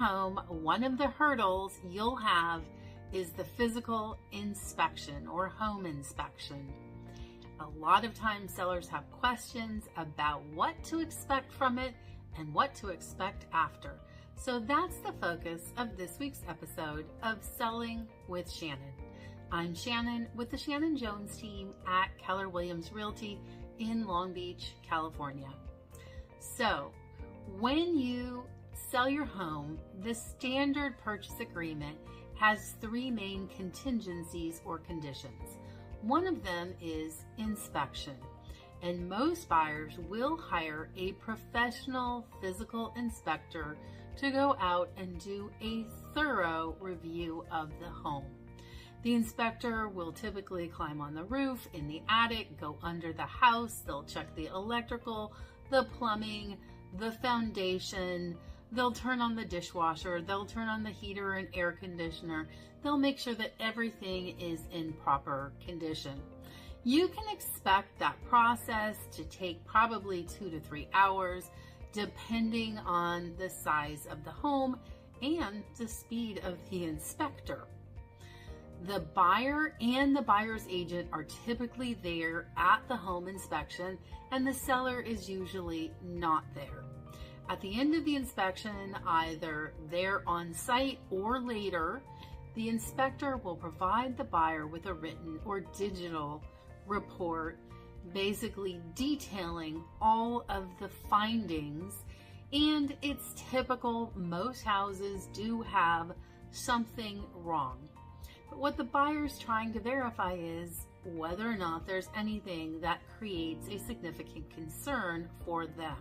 home, one of the hurdles you'll have is the physical inspection or home inspection. A lot of times sellers have questions about what to expect from it and what to expect after. So that's the focus of this week's episode of Selling with Shannon. I'm Shannon with the Shannon Jones Team at Keller Williams Realty in Long Beach, California. So when you sell your home, the standard purchase agreement has three main contingencies or conditions. One of them is inspection, and most buyers will hire a professional physical inspector to go out and do a thorough review of the home. The inspector will typically climb on the roof, in the attic, go under the house. They'll check the electrical, the plumbing, the foundation. They'll turn on the dishwasher. They'll turn on the heater and air conditioner. They'll make sure that everything is in proper condition. You can expect that process to take probably 2 to 3 hours, depending on the size of the home and the speed of the inspector. The buyer and the buyer's agent are typically there at the home inspection, and the seller is usually not there. At the end of the inspection, either there on site or later, the inspector will provide the buyer with a written or digital report, basically detailing all of the findings. And it's typical, most houses do have something wrong. But what the buyer's trying to verify is whether or not there's anything that creates a significant concern for them.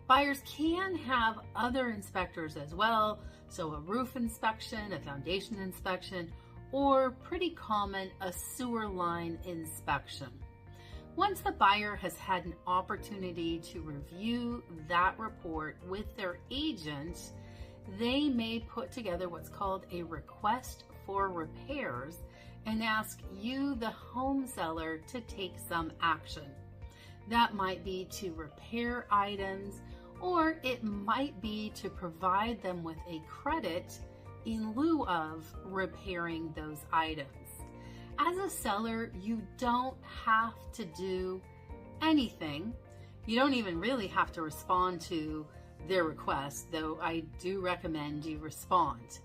Buyers can have other inspectors as well, so a roof inspection, a foundation inspection, or pretty common, a sewer line inspection. Once the buyer has had an opportunity to review that report with their agent, they may put together what's called a request for repairs and ask you, the home seller, to take some action. That might be to repair items, or it might be to provide them with a credit in lieu of repairing those items. As a seller, you don't have to do anything. You don't even really have to respond to their request, though I do recommend you respond.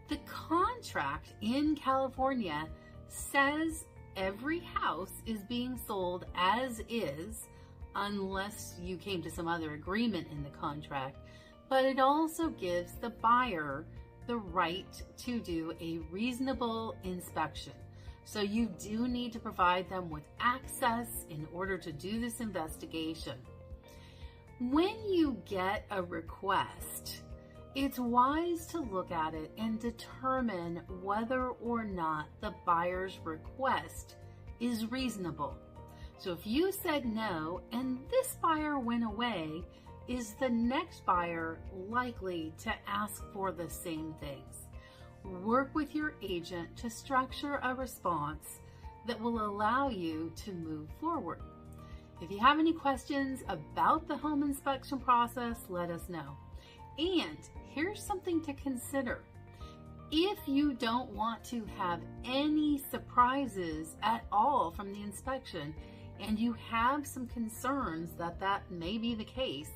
The contract in California says every house is being sold as is, unless you came to some other agreement in the contract, but it also gives the buyer the right to do a reasonable inspection. So you do need to provide them with access in order to do this investigation. When you get a request, it's wise to look at it and determine whether or not the buyer's request is reasonable. So if you said no and this buyer went away, is the next buyer likely to ask for the same things? Work with your agent to structure a response that will allow you to move forward. If you have any questions about the home inspection process, let us know. And here's something to consider. If you don't want to have any surprises at all from the inspection, and you have some concerns that that may be the case,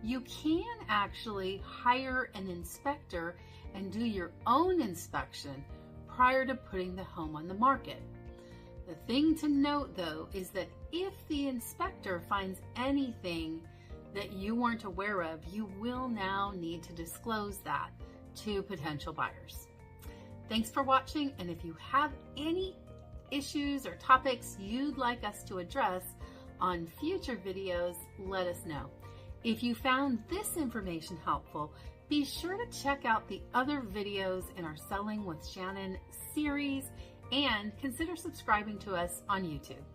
you can actually hire an inspector and do your own inspection prior to putting the home on the market. The thing to note, though, is that if the inspector finds anything that you weren't aware of, you will now need to disclose that to potential buyers. Thanks for watching, and if you have any issues or topics you'd like us to address on future videos, let us know. If you found this information helpful, be sure to check out the other videos in our Selling with Shannon series and consider subscribing to us on YouTube.